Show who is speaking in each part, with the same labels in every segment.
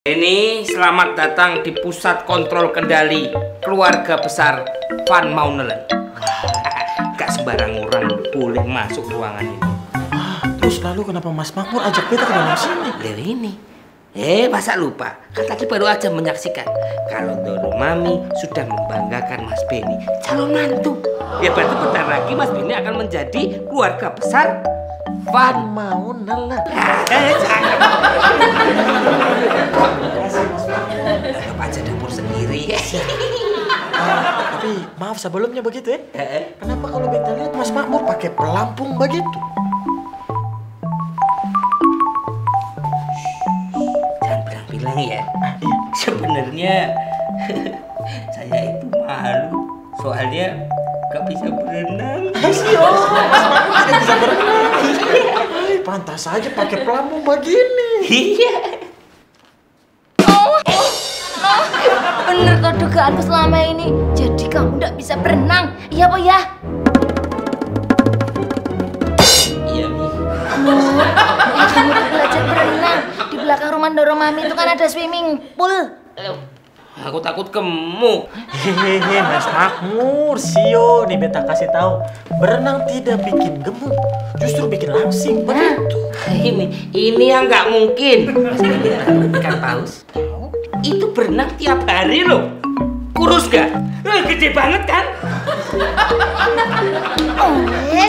Speaker 1: Ini selamat datang di pusat kontrol kendali keluarga besar Van Maunelen. Gak sembarang orang boleh masuk ruangan ini.
Speaker 2: Terus lalu kenapa Mas Makmur ajak beta ke dalam sini?
Speaker 1: Dari ini. Masa lupa? Kan tadi baru aja menyaksikan kalau Doro Mami sudah membanggakan Mas Beni calon mantu. Ya berarti bentar lagi Mas Beni akan menjadi keluarga besar Van Maunelen. Jangan. Anggap aja dapur sendiri.
Speaker 2: Tapi maaf sebelumnya begitu ya. Kenapa kalau beta lihat Mas Makmur pakai pelampung begitu?
Speaker 1: Jangan bilang-bilang ya. Sebenarnya saya itu malu soalnya gak bisa berenang.
Speaker 2: Mas Makmur tidak bisa berenang. Pantas saja pakai pelampung begini.
Speaker 1: Iya.
Speaker 3: Bener toh dugaanku selama ini. Jadi kamu tidak bisa berenang, iya apa ya?
Speaker 1: Iya Mi.
Speaker 3: Kamu belajar berenang. Di belakang rumah Doro Mami itu kan ada swimming pool.
Speaker 1: Aku takut gemuk.
Speaker 2: Hehehe Mas Makmur, sio nih beta kasih tahu. Berenang tidak bikin gemuk, justru bikin langsing begitu.
Speaker 1: Ini yang nggak mungkin. Mas Beni ikan paus. Itu berenang tiap hari loh. Kurus gak? Gede banget kan?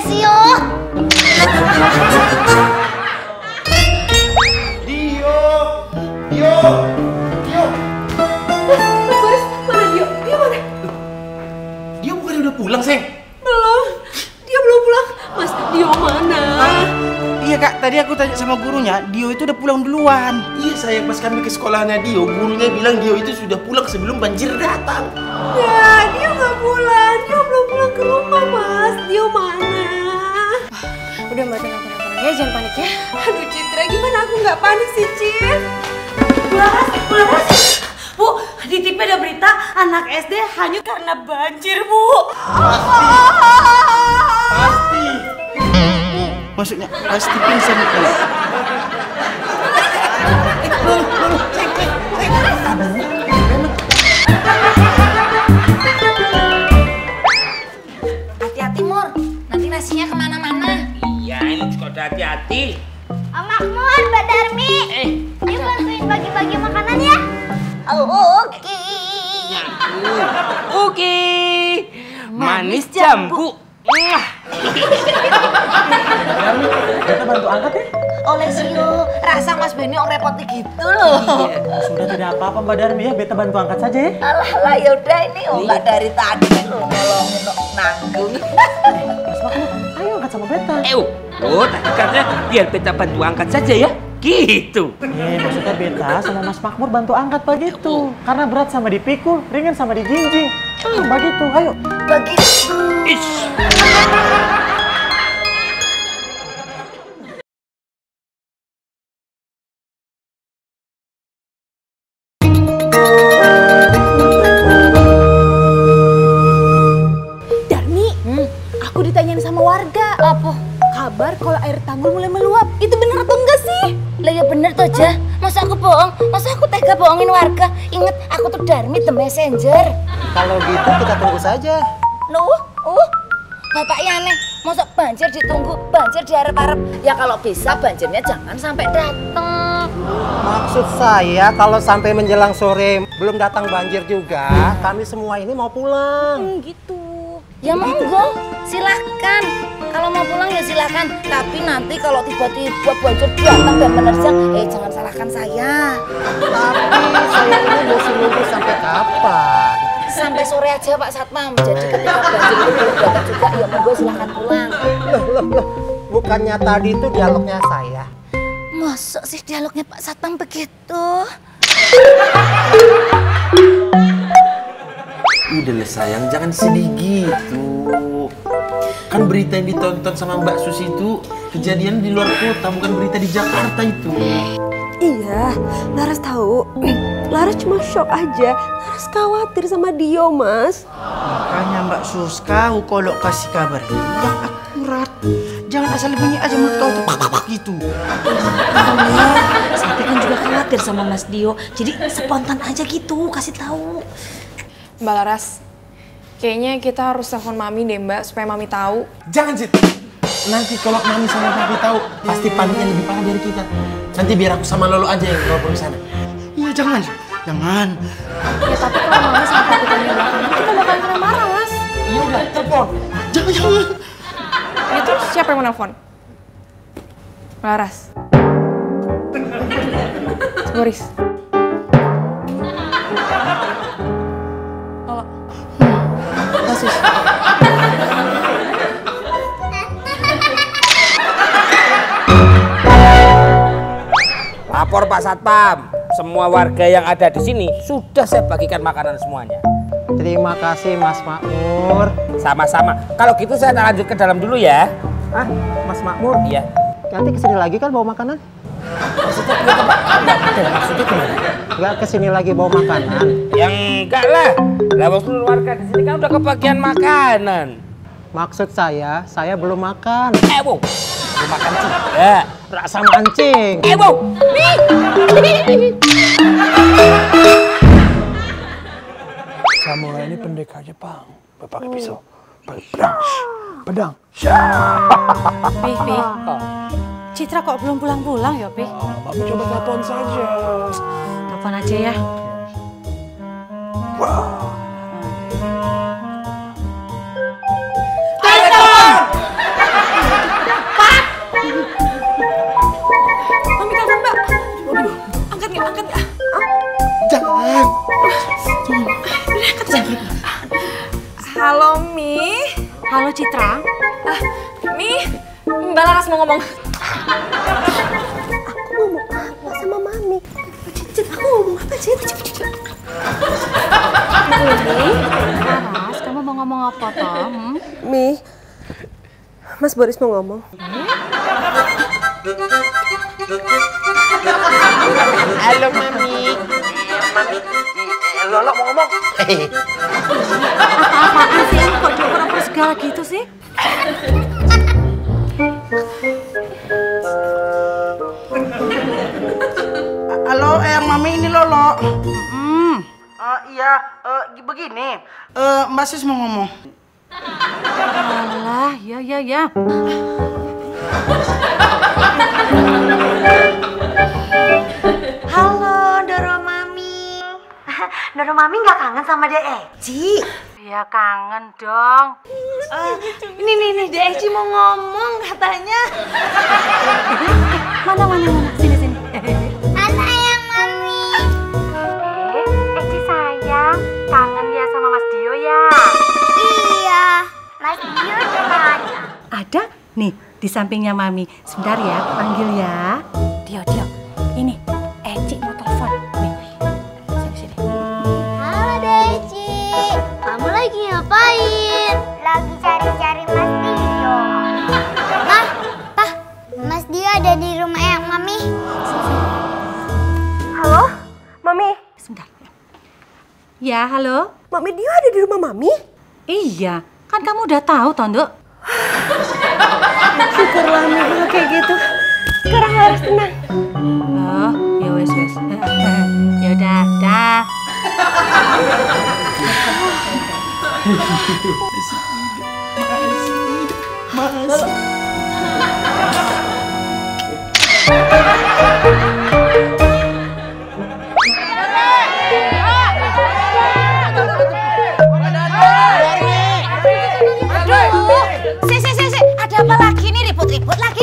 Speaker 3: Sio.
Speaker 2: Dio.
Speaker 4: Mas, mana Dio? Dio mana?
Speaker 2: Dia bukan udah pulang, Seng?
Speaker 4: Belum. Dia belum pulang. Mas, Dio mana?
Speaker 5: Iya kak, tadi aku tanya sama gurunya, Dio itu udah pulang duluan.
Speaker 6: Iya sayang, pas kami ke sekolahnya Dio, gurunya bilang Dio itu sudah pulang sebelum banjir datang.
Speaker 4: Ya, Dio nggak pulang. Dio belum pulang ke rumah, Mas. Dio mana?
Speaker 3: Udah mbak tenang ya, jangan panik ya.
Speaker 4: Aduh Citra, gimana aku nggak panik sih, Cit? Bularas. Bu, di TV ada berita anak SD hanyut karena banjir, Bu.
Speaker 6: Pasti.
Speaker 5: Maksudnya pasti pingsan kali.
Speaker 3: Hati-hati Mur, nanti nasinya kemana-mana.
Speaker 1: Iya, ini juga udah hati-hati.
Speaker 3: Om Makmur, Mbak Darmi. Ayo bantuin bagi-bagi makanan ya. Oke.
Speaker 1: Oke. Manis jambu.
Speaker 2: Beta bantu angkat ya?
Speaker 3: Oleh Sio, rasa Mas Beni orang repotnya gitu loh.
Speaker 2: Sudah tidak apa-apa Mbak Darmi ya, beta bantu angkat saja ya.
Speaker 3: Alah yaudah ini nggak dari tadi kan lo nolongin nanggung.
Speaker 2: Mas Makmur, ayo angkat sama beta.
Speaker 1: Tadi katanya biar beta bantu angkat saja ya. Gitu.
Speaker 2: Maksudnya beta sama Mas Makmur bantu angkat begitu. Karena berat sama dipikul, ringan sama dijinjing. Begitu, ayo.
Speaker 3: Begitu.
Speaker 4: Darmi, aku ditanyain sama warga.
Speaker 3: Apa?
Speaker 4: Kabar kalau air tanggul mulai meluap. Itu bener atau enggak sih?
Speaker 3: Lah ya bener tuh aja. Masa aku bohong? Masa aku tega bohongin warga? Ingat aku tuh Darmi the messenger.
Speaker 5: Kalau gitu kita tunggu saja.
Speaker 3: Bapaknya aneh. Masa banjir ditunggu, banjir diharap-harap. Ya kalau bisa banjirnya jangan sampai datang.
Speaker 5: Maksud saya kalau sampai menjelang sore belum datang banjir juga, kami semua ini mau pulang.
Speaker 4: Gitu.
Speaker 3: Ya monggo, silakan. Kalau mau pulang ya silakan. Tapi nanti kalau tiba-tiba banjir datang dan menerjang, jangan salahkan saya.
Speaker 5: Tapi saya ini mesti nunggu sampai kapan?
Speaker 3: Sampai sore aja Pak Satpam. Jadi ketika banjir itu belum datang juga, ya monggo silakan pulang.
Speaker 5: Loh. Bukannya tadi itu dialognya saya.
Speaker 3: Masa sih dialognya Pak Satpam begitu?
Speaker 6: Udahlah sayang, jangan sedih gitu. Kan berita yang ditonton sama Mbak Susi itu kejadian di luar kota, bukan berita di Jakarta itu.
Speaker 4: Iya, Laras tahu. Laras cuma shock aja. Laras khawatir sama Dio, Mas.
Speaker 5: Makanya Mbak Sus, kau kalau kasih kabar yang akurat.
Speaker 7: Jangan asal bunyi aja mulut kau tuh gitu.
Speaker 8: Sakti kan juga khawatir sama Mas Dio. Jadi spontan aja gitu, kasih tahu.
Speaker 9: Mbak Laras, kayaknya kita harus telepon Mami deh Mbak, supaya Mami tahu.
Speaker 6: Jangan sih. Nanti kalau Mami sama Papi tahu, pasti paniknya lebih parah dari kita. Nanti biar aku sama Lolo aja yang telepon sana.
Speaker 7: Iya jangan.
Speaker 9: Ya tapi kalau Mami sama Papi tanya belakangan, kita bakal kena marah Mas.
Speaker 6: Iya udah, telepon.
Speaker 7: Jangan.
Speaker 9: Ya terus siapa yang mau nelfon? Mbak Laras. Boris. Lolo. Kasus.
Speaker 1: Lapor Pak Satpam, semua warga yang ada di sini sudah saya bagikan makanan semuanya.
Speaker 5: Terima kasih Mas Makmur.
Speaker 1: Sama-sama. Kalau gitu saya lanjut ke dalam dulu ya.
Speaker 5: Ah, Mas Makmur.
Speaker 1: Iya.
Speaker 5: Nanti kesini lagi kan bawa makanan?
Speaker 1: Maksudnya gimana Pak? Maksudnya gimana?
Speaker 5: Enggak kesini lagi bawa makanan.
Speaker 1: Yang enggak lah. Lah seluruh warga di sini kan udah kebagian makanan.
Speaker 5: Maksud saya belum makan.
Speaker 1: Wow. Belum makan juga.
Speaker 5: Rak sama anjing.
Speaker 1: Wow.
Speaker 7: Samurai ini pendekar Jepang. Pakai pisau. Pedang.
Speaker 8: Pi. Citra kok belum pulang-pulang ya, Pi?
Speaker 7: Mami coba telepon saja.
Speaker 8: Telepon aja ya.
Speaker 9: Mami telepon Mbak. Aduh, angkat nggak?
Speaker 7: Jangan.
Speaker 9: Halo Mi.
Speaker 8: Halo Citra.
Speaker 9: Mi, Mbak Laras mau ngomong.
Speaker 4: Aku ngomong apa sama Mami? Cit, aku ngomong apa, Cit?
Speaker 8: Laras, kamu mau ngomong apa toh?
Speaker 4: Mi, Mas Boris mau ngomong.
Speaker 6: Halo Mami. Lolo mau ngomong.
Speaker 8: Apa-apaan sih? Kok dioper-oper segala gitu sih?
Speaker 7: Halo, Mami ini Lolo. Iya, begini. Mbak Sis mau ngomong.
Speaker 8: Alah, ya.
Speaker 10: Halo, Doro Mami. Doro Mami nggak kangen sama Dek Eci?
Speaker 8: Ya kangen dong.
Speaker 10: Ini Dek Eci mau ngomong katanya.
Speaker 8: Mana? Sini.
Speaker 10: Sayang Mami. Eci sayang, kangen ya sama Mas Dio ya? Iya, Mas Dio di mana?
Speaker 8: Ada nih di sampingnya Mami. Sebentar ya, panggil ya. Dio. Ini Eci mau telepon. Nih. Sini.
Speaker 10: Halo Dek Eci, kamu lagi ngapain? Lagi cari-cari Mas Dio. Pa, Mas Dio ada di rumah Eyang Mami.
Speaker 4: Halo, Mami.
Speaker 8: Sebentar. Ya, halo.
Speaker 4: Mami Dio ada di rumah Mami?
Speaker 8: Iya, kan kamu udah tahu toh, Nduk.
Speaker 4: Syukurlah Mi kalau kayak gitu. Sekarang harus tenang.
Speaker 8: Oh, ya wes. Ya udah, dah.
Speaker 7: Mas.
Speaker 3: Ada apa lagi nih ribut-ribut lagi?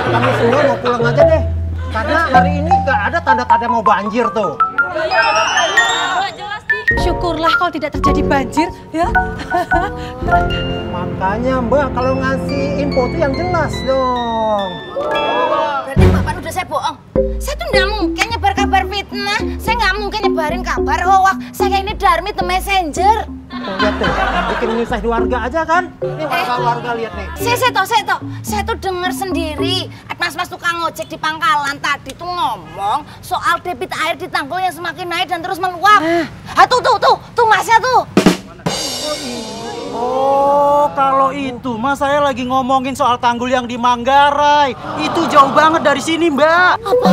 Speaker 5: Kami semua mau pulang aja deh. Karena hari ini nggak ada tanda-tanda mau banjir tuh.
Speaker 8: Syukurlah kalau tidak terjadi banjir, ya.
Speaker 5: Makanya Mbak kalau ngasih info tuh yang jelas dong.
Speaker 3: Berarti Bapak udah saya bohong. Saya tuh nggak mungkin nyebar kabar fitnah. Saya nggak mungkin nyebarin kabar hoax. Saya ini Darmi the Messenger.
Speaker 5: Lihat tuh, bikin nyusah di warga aja kan? Ini warga lihat nih.
Speaker 3: Saya tuh dengar sendiri. Mas tukang ojek di pangkalan tadi tuh ngomong soal debit air di tanggul yang semakin naik dan terus meluap. Tuh masnya tuh.
Speaker 11: Oh, kalau itu Mas, saya lagi ngomongin soal tanggul yang di Manggarai. Itu jauh banget dari sini, Mbak.
Speaker 10: Apa?